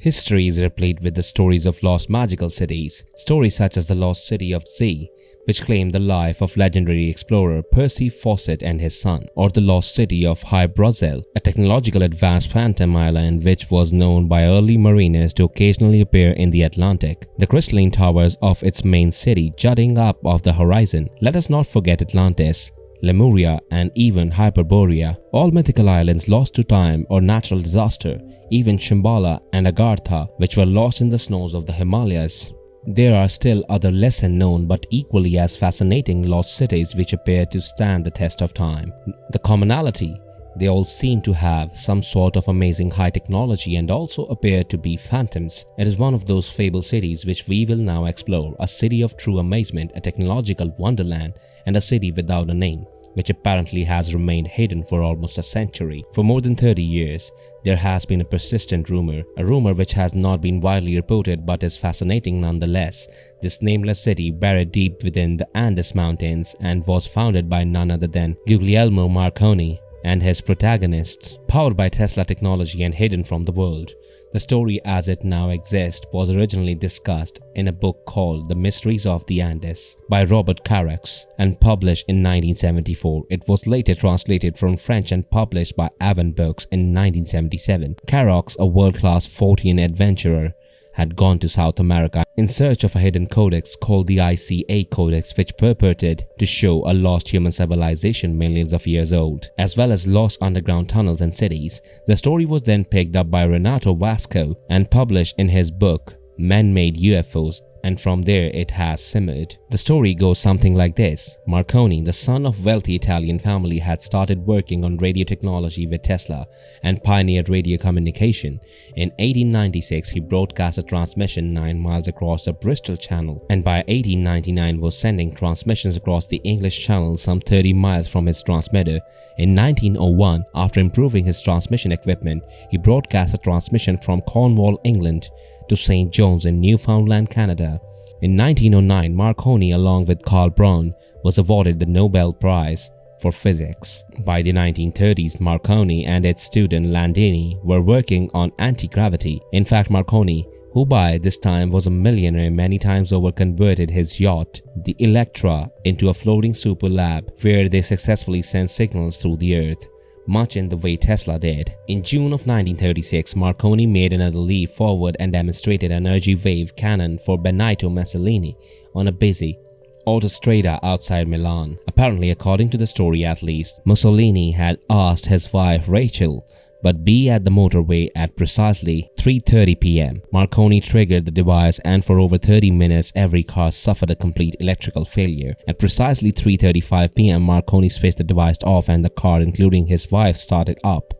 History is replete with the stories of lost magical cities, stories such as the lost city of Z, which claimed the life of legendary explorer Percy Fawcett and his son, or the lost city of Hyperborea, a technological advanced phantom island which was known by early mariners to occasionally appear in the Atlantic, the crystalline towers of its main city jutting up off the horizon. Let us not forget Atlantis, Lemuria, and even Hyperborea, all mythical islands lost to time or natural disaster, even Shamballa and Agartha, which were lost in the snows of the Himalayas. There are still other lesser known but equally as fascinating lost cities which appear to stand the test of time. The commonality: they all seem to have some sort of amazing high technology and also appear to be phantoms. It is one of those fabled cities which we will now explore, a city of true amazement, a technological wonderland, and a city without a name, which apparently has remained hidden for almost a century. For more than 30 years, there has been a persistent rumor, a rumor which has not been widely reported but is fascinating nonetheless. This nameless city buried deep within the Andes Mountains and was founded by none other than Guglielmo Marconi and his protagonists, powered by Tesla technology and hidden from the world. The story as it now exists was originally discussed in a book called The Mysteries of the Andes by Robert Carax and published in 1974. It was later translated from French and published by Avon Books in 1977. Carax, a world-class Fortean adventurer, had gone to South America in search of a hidden codex called the ICA Codex, which purported to show a lost human civilization millions of years old, as well as lost underground tunnels and cities. The story was then picked up by Renato Vasco and published in his book Man-Made UFOs, and from there it has simmered. The story goes something like this. Marconi, the son of wealthy Italian family, had started working on radio technology with Tesla and pioneered radio communication. In 1896, he broadcast a transmission 9 miles across the Bristol Channel, and by 1899 was sending transmissions across the English Channel some 30 miles from his transmitter. In 1901, after improving his transmission equipment, he broadcast a transmission from Cornwall, England to St. John's in Newfoundland, Canada. In 1909, Marconi, along with Carl Braun, was awarded the Nobel Prize for Physics. By the 1930s, Marconi and its student Landini were working on anti-gravity. In fact, Marconi, who by this time was a millionaire, many times over converted his yacht, the Electra, into a floating super lab where they successfully sent signals through the earth, much in the way Tesla did. In June of 1936, Marconi made another leap forward and demonstrated an energy wave cannon for Benito Mussolini on a busy autostrada outside Milan. Apparently, according to the story at least, Mussolini had asked his wife Rachel but be at the motorway at precisely 3:30 p.m. Marconi triggered the device, and for over 30 minutes every car suffered a complete electrical failure. At precisely 3:35 p.m. Marconi switched the device off and the car, including his wife, started up.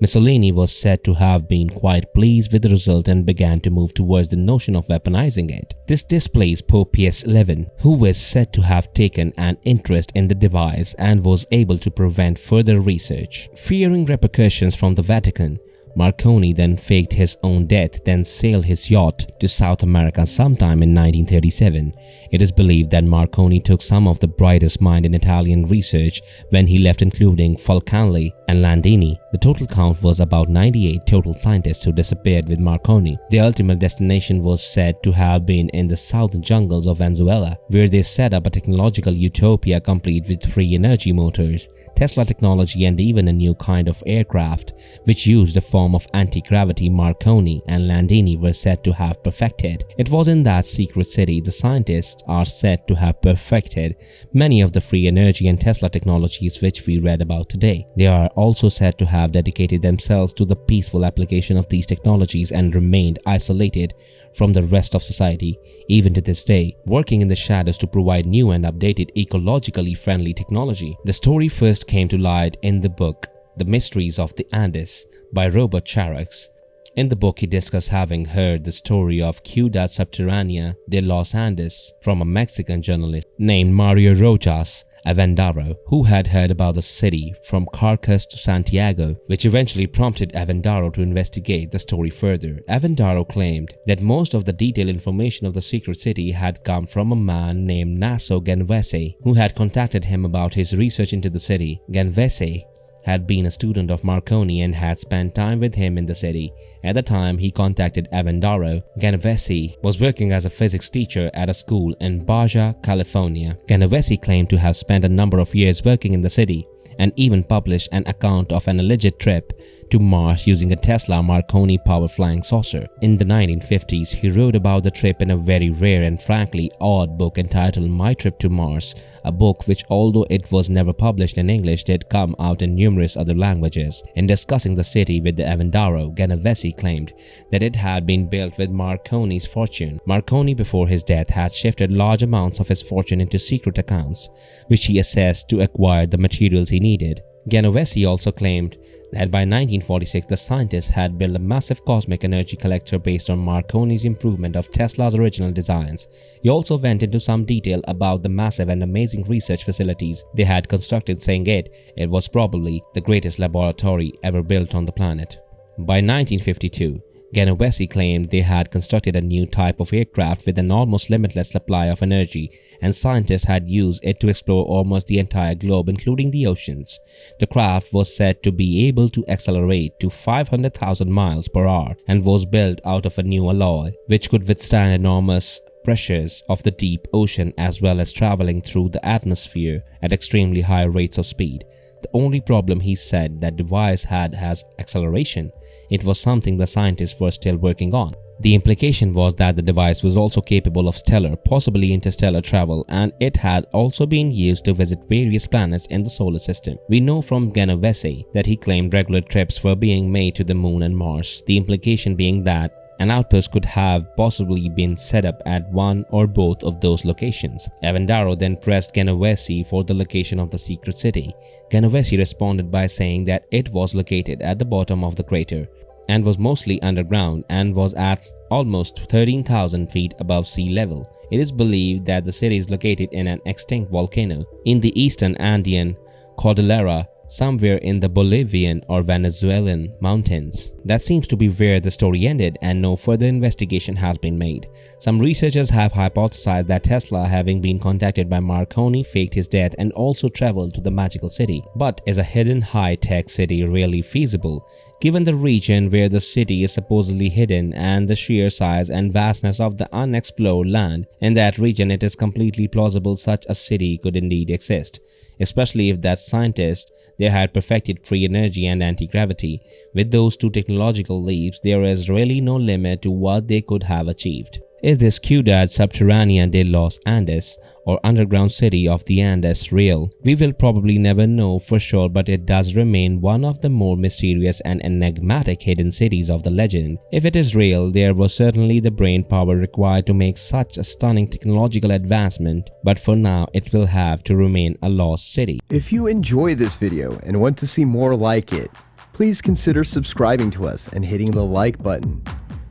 Mussolini was said to have been quite pleased with the result and began to move towards the notion of weaponizing it. This displays Pope Pius XI, who was said to have taken an interest in the device and was able to prevent further research. Fearing repercussions from the Vatican, Marconi then faked his own death, then sailed his yacht to South America sometime in 1937. It is believed that Marconi took some of the brightest minds in Italian research when he left, including Falcanelli and Landini. The total count was about 98 total scientists who disappeared with Marconi. Their ultimate destination was said to have been in the southern jungles of Venezuela, where they set up a technological utopia complete with free energy motors, Tesla technology, and even a new kind of aircraft which used a form of anti-gravity Marconi and Landini were said to have perfected. It was in that secret city the scientists are said to have perfected many of the free energy and Tesla technologies which we read about today. They are also said to have dedicated themselves to the peaceful application of these technologies and remained isolated from the rest of society, even to this day, working in the shadows to provide new and updated ecologically friendly technology. The story first came to light in the book The Mysteries of the Andes by Robert Carax. In the book, he discussed having heard the story of Ciudad Subterránea de los Andes from a Mexican journalist named Mario Rojas Avendaro, who had heard about the city from Caracas to Santiago, which eventually prompted Avendaro to investigate the story further. Avendaro claimed that most of the detailed information of the secret city had come from a man named Naso Ganvese, who had contacted him about his research into the city. Ganvese had been a student of Marconi and had spent time with him in the city. At the time he contacted Avendaro, Genovesi was working as a physics teacher at a school in Baja California. Genovesi claimed to have spent a number of years working in the city and even published an account of an alleged trip to Mars using a Tesla Marconi powered flying saucer. In the 1950s, he wrote about the trip in a very rare and frankly odd book entitled My Trip to Mars, a book which, although it was never published in English, did come out in numerous other languages. In discussing the city with the Avendaro, Genovesi claimed that it had been built with Marconi's fortune. Marconi, before his death, had shifted large amounts of his fortune into secret accounts, which he assessed to acquire the materials he needed. Genovesi also claimed that by 1946 the scientists had built a massive cosmic energy collector based on Marconi's improvement of Tesla's original designs. He also went into some detail about the massive and amazing research facilities they had constructed, saying it was probably the greatest laboratory ever built on the planet. By 1952, Genovesi claimed they had constructed a new type of aircraft with an almost limitless supply of energy, and scientists had used it to explore almost the entire globe, including the oceans. The craft was said to be able to accelerate to 500,000 miles per hour and was built out of a new alloy, which could withstand enormous pressures of the deep ocean as well as traveling through the atmosphere at extremely high rates of speed. The only problem, he said, that device had acceleration. It was something the scientists were still working on. The implication was that the device was also capable of stellar, possibly interstellar travel, and it had also been used to visit various planets in the solar system. We know from Genovesi that he claimed regular trips were being made to the Moon and Mars, the implication being that an outpost could have possibly been set up at one or both of those locations. Avendaro then pressed Genovesi for the location of the secret city. Genovesi responded by saying that it was located at the bottom of the crater and was mostly underground and was at almost 13,000 feet above sea level. It is believed that the city is located in an extinct volcano in the eastern Andean Cordillera, somewhere in the Bolivian or Venezuelan mountains. That seems to be where the story ended, and no further investigation has been made. Some researchers have hypothesized that Tesla, having been contacted by Marconi, faked his death and also traveled to the magical city. But is a hidden high-tech city really feasible? Given the region where the city is supposedly hidden and the sheer size and vastness of the unexplored land in that region, it is completely plausible such a city could indeed exist, especially if that scientist there had perfected free energy and anti-gravity. With those two technological leaps, there is really no limit to what they could have achieved. Is this Ciudad Subterránea de los Andes, or underground city of the Andes, real? We will probably never know for sure, but it does remain one of the more mysterious and enigmatic hidden cities of the legend. If it is real, there was certainly the brain power required to make such a stunning technological advancement, but for now it will have to remain a lost city. If you enjoy this video and want to see more like it, please consider subscribing to us and hitting the like button.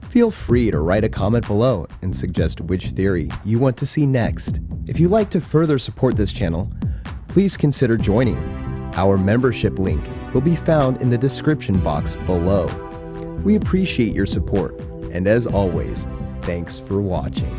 Feel free to write a comment below and suggest which theory you want to see next. If you'd like to further support this channel, please consider joining. Our membership link will be found in the description box below. We appreciate your support, and as always, thanks for watching.